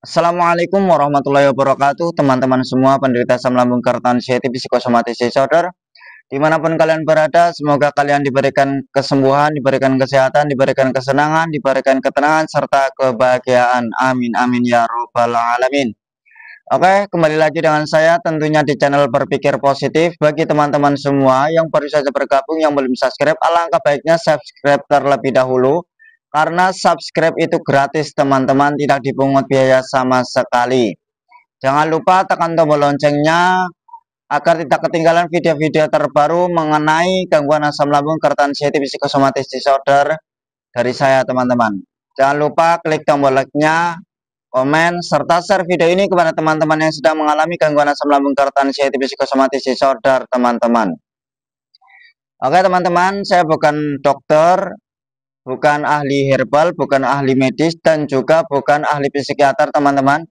Assalamualaikum warahmatullahi wabarakatuh, teman-teman semua penderita asam lambung keretan sensitif psikosomatis disorder. Dimanapun kalian berada, semoga kalian diberikan kesembuhan, diberikan kesehatan, diberikan kesenangan, diberikan ketenangan, serta kebahagiaan. Amin, amin, ya robbal alamin. Oke, kembali lagi dengan saya tentunya di channel Berpikir Positif. Bagi teman-teman semua yang baru saja bergabung, yang belum subscribe, alangkah baiknya subscribe terlebih dahulu. Karena subscribe itu gratis teman-teman, tidak dipungut biaya sama sekali. Jangan lupa tekan tombol loncengnya agar tidak ketinggalan video-video terbaru mengenai gangguan asam lambung keretan sensitif psikosomatis disorder dari saya teman-teman. Jangan lupa klik tombol like-nya, komen, serta share video ini kepada teman-teman yang sedang mengalami gangguan asam lambung keretan sensitif psikosomatis disorder teman-teman. Oke teman-teman, saya bukan dokter, bukan ahli herbal, bukan ahli medis, dan juga bukan ahli psikiater teman-teman.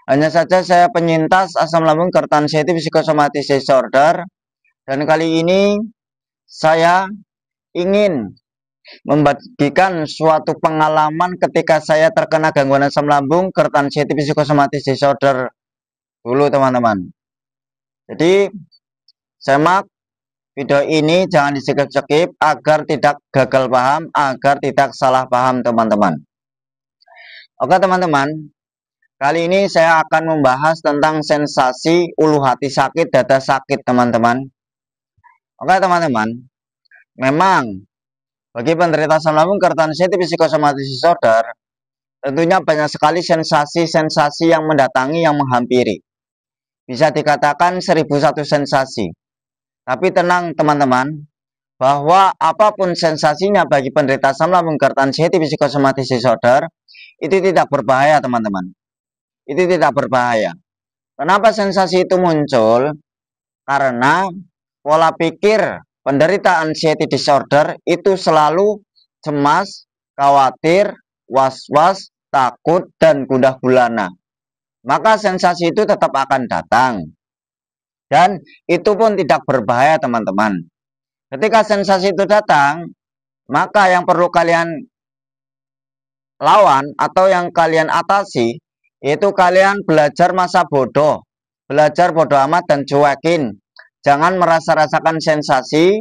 Hanya saja saya penyintas asam lambung keretan sensitif psikosomatis disorder. Dan kali ini saya ingin membagikan suatu pengalaman ketika saya terkena gangguan asam lambung keretan sensitif psikosomatis disorder dulu teman-teman. Jadi semak video ini, jangan di-skip agar tidak gagal paham, agar tidak salah paham teman-teman. Oke teman-teman, kali ini saya akan membahas tentang sensasi ulu hati sakit, dada sakit teman-teman. Oke teman-teman, memang bagi penderita asam lambung keretan sensitif psikosomatis disorder, tentunya banyak sekali sensasi-sensasi yang mendatangi, yang menghampiri. Bisa dikatakan 1001 sensasi. Tapi tenang teman-teman, bahwa apapun sensasinya bagi penderita asam lambung keretan sensitif psikosomatis disorder, itu tidak berbahaya teman-teman. Itu tidak berbahaya. Kenapa sensasi itu muncul? Karena pola pikir penderita anxiety disorder itu selalu cemas, khawatir, was-was, takut, dan gundah gulana. Maka sensasi itu tetap akan datang. Dan itu pun tidak berbahaya teman-teman. Ketika sensasi itu datang, maka yang perlu kalian lawan atau yang kalian atasi, yaitu kalian belajar masa bodoh. Belajar bodoh amat dan cuekin. Jangan merasa-rasakan sensasi,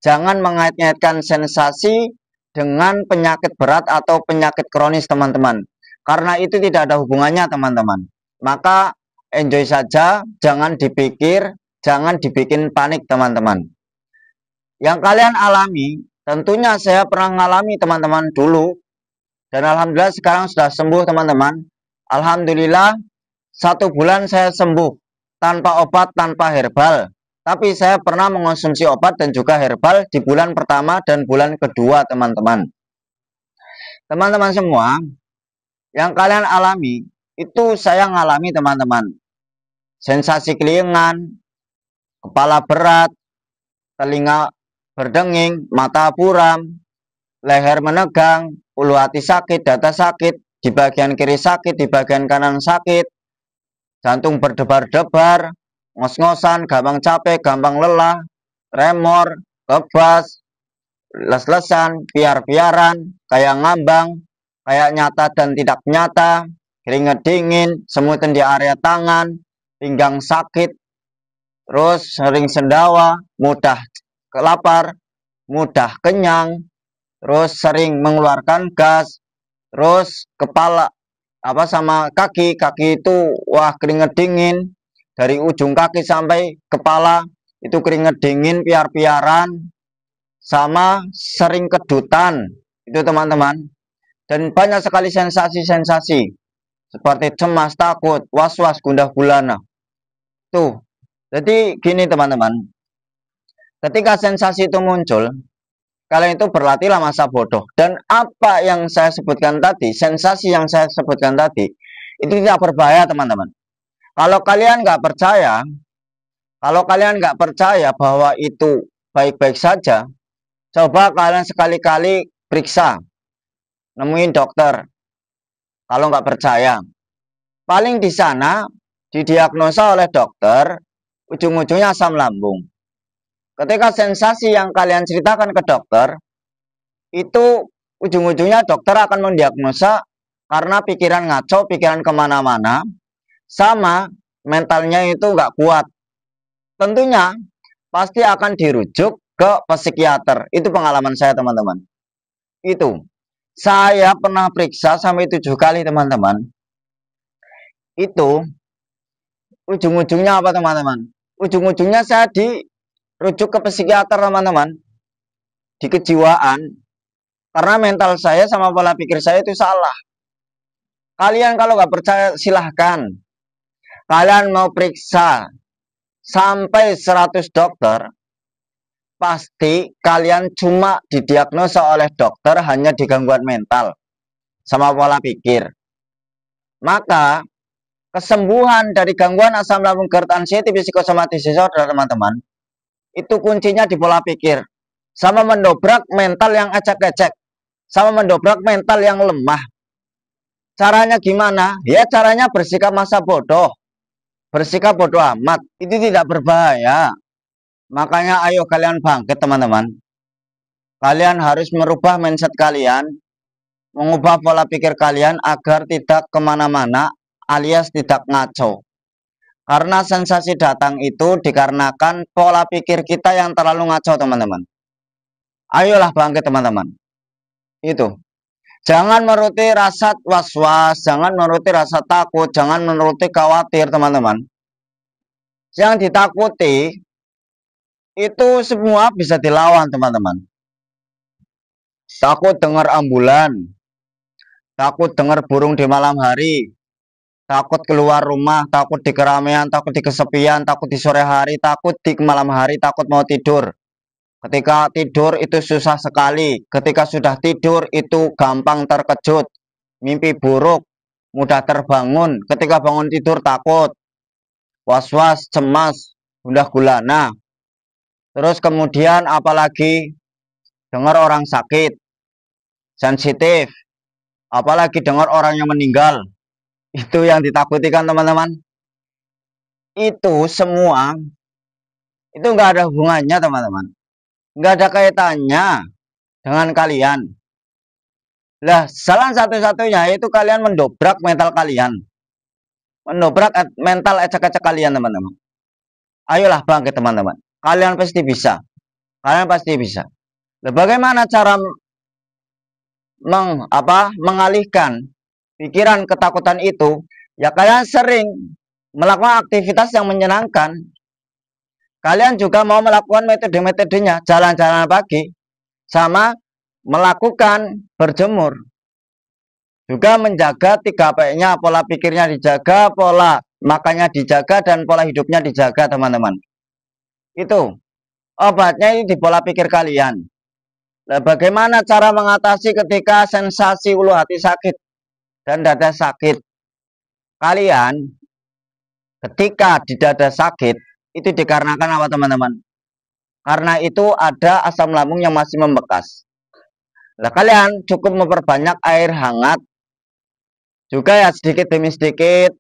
jangan mengait-ngaitkan sensasi dengan penyakit berat atau penyakit kronis teman-teman. Karena itu tidak ada hubungannya teman-teman. Maka enjoy saja, jangan dipikir, jangan dibikin panik teman-teman. Yang kalian alami, tentunya saya pernah mengalami teman-teman dulu. Dan alhamdulillah sekarang sudah sembuh teman-teman. Alhamdulillah 1 bulan saya sembuh. Tanpa obat, tanpa herbal. Tapi saya pernah mengonsumsi obat dan juga herbal di bulan pertama dan bulan kedua teman-teman. Teman-teman semua, yang kalian alami, itu saya mengalami teman-teman. Sensasi kelingan, kepala berat, telinga berdenging, mata buram, leher menegang, ulu hati sakit, dada sakit, di bagian kiri sakit, di bagian kanan sakit, jantung berdebar-debar, ngos-ngosan, gampang capek, gampang lelah, tremor, kebas, les-lesan, piar-piaran, kayak ngambang, kayak nyata dan tidak nyata, keringat dingin, semutan di area tangan, pinggang sakit, terus sering sendawa, mudah lapar, mudah kenyang, terus sering mengeluarkan gas, terus kepala sama kaki itu wah keringet dingin dari ujung kaki sampai kepala itu keringet dingin, piar-piaran, sama sering kedutan itu teman-teman. Dan banyak sekali sensasi-sensasi seperti cemas, takut, was-was, gundah gulana. Tuh, jadi gini teman-teman, ketika sensasi itu muncul, kalian itu berlatihlah masa bodoh. Dan apa yang saya sebutkan tadi, sensasi yang saya sebutkan tadi, itu tidak berbahaya teman-teman. Kalau kalian nggak percaya bahwa itu baik-baik saja, coba kalian sekali-kali periksa, nemuin dokter. Kalau nggak percaya, paling di sana didiagnosa oleh dokter, ujung-ujungnya asam lambung. Ketika sensasi yang kalian ceritakan ke dokter, itu ujung-ujungnya dokter akan mendiagnosa karena pikiran ngaco, pikiran kemana-mana, sama mentalnya itu nggak kuat. Tentunya pasti akan dirujuk ke psikiater. Itu pengalaman saya, teman-teman. Itu. Saya pernah periksa sampai 7 kali, teman-teman. Itu ujung-ujungnya apa, teman-teman? Ujung-ujungnya saya dirujuk ke psikiater, teman-teman. Di kejiwaan. Karena mental saya sama pola pikir saya itu salah. Kalian kalau nggak percaya, silahkan. Kalian mau periksa sampai 100 dokter, pasti kalian cuma didiagnosa oleh dokter hanya di gangguan mental sama pola pikir. Maka kesembuhan dari gangguan asam lambung GERD anxiety psikosomatis disorder, teman-teman, itu kuncinya di pola pikir. Sama mendobrak mental yang acak-acak, sama mendobrak mental yang lemah. Caranya gimana? Ya caranya bersikap masa bodoh. Bersikap bodoh amat. Itu tidak berbahaya. Makanya ayo kalian bangkit, teman-teman. Kalian harus merubah mindset kalian, mengubah pola pikir kalian agar tidak kemana-mana alias tidak ngaco. Karena sensasi datang itu dikarenakan pola pikir kita yang terlalu ngaco, teman-teman. Ayolah bangkit, teman-teman. Itu. Jangan menuruti rasa was-was, jangan menuruti rasa takut, jangan menuruti khawatir, teman-teman. Yang ditakuti itu semua bisa dilawan, teman-teman. Takut dengar ambulan, takut dengar burung di malam hari, takut keluar rumah, takut di keramaian, takut di kesepian, takut di sore hari, takut di malam hari, takut mau tidur. Ketika tidur itu susah sekali, ketika sudah tidur itu gampang terkejut, mimpi buruk, mudah terbangun, ketika bangun tidur takut, was-was, cemas, gundah gulana. Terus kemudian apalagi dengar orang sakit, sensitif, apalagi dengar orang yang meninggal. Itu yang ditakuti kan, teman-teman. Itu semua itu nggak ada hubungannya, teman-teman. Nggak ada kaitannya dengan kalian. Lah, salah satu-satunya itu kalian mendobrak mental kalian. Mendobrak mental ecek-ecek kalian, teman-teman. Ayolah bangkit, teman-teman. Kalian pasti bisa. Kalian pasti bisa. Lah, bagaimana cara mengalihkan pikiran ketakutan itu? Ya kalian sering melakukan aktivitas yang menyenangkan. Kalian juga mau melakukan metode-metodenya, jalan-jalan pagi, sama melakukan berjemur. Juga menjaga 3P-nya, pola pikirnya dijaga, pola makannya dijaga, dan pola hidupnya dijaga, teman-teman. Itu obatnya ini di pola pikir kalian. Nah, bagaimana cara mengatasi ketika sensasi ulu hati sakit dan dada sakit? Kalian ketika di dada sakit itu dikarenakan apa, teman-teman? Karena itu ada asam lambung yang masih membekas. Nah, kalian cukup memperbanyak air hangat. Juga ya sedikit demi sedikit.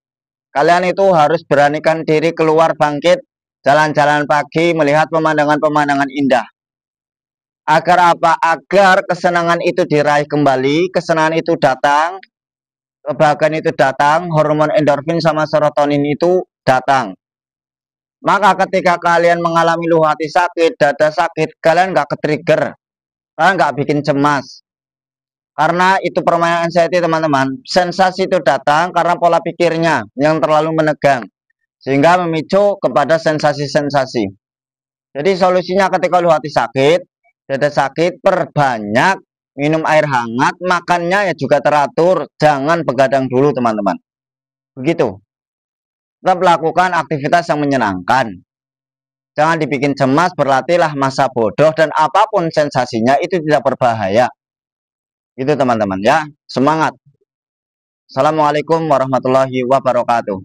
Kalian itu harus beranikan diri keluar bangkit, jalan-jalan pagi, melihat pemandangan-pemandangan indah. Agar apa? Agar kesenangan itu diraih kembali, kesenangan itu datang, kebahagiaan itu datang, hormon endorfin sama serotonin itu datang. Maka ketika kalian mengalami ulu hati sakit, dada sakit, kalian nggak ke-trigger, kalian nggak bikin cemas. Karena itu permainan anxiety, teman-teman. Sensasi itu datang karena pola pikirnya yang terlalu menegang, sehingga memicu kepada sensasi-sensasi. Jadi solusinya ketika ulu hati sakit, dada sakit, perbanyak minum air hangat, makannya ya juga teratur, jangan begadang dulu, teman-teman. Begitu. Tetap lakukan aktivitas yang menyenangkan. Jangan dibikin cemas, berlatihlah masa bodoh, dan apapun sensasinya itu tidak berbahaya. Itu, teman-teman ya. Semangat. Assalamualaikum warahmatullahi wabarakatuh.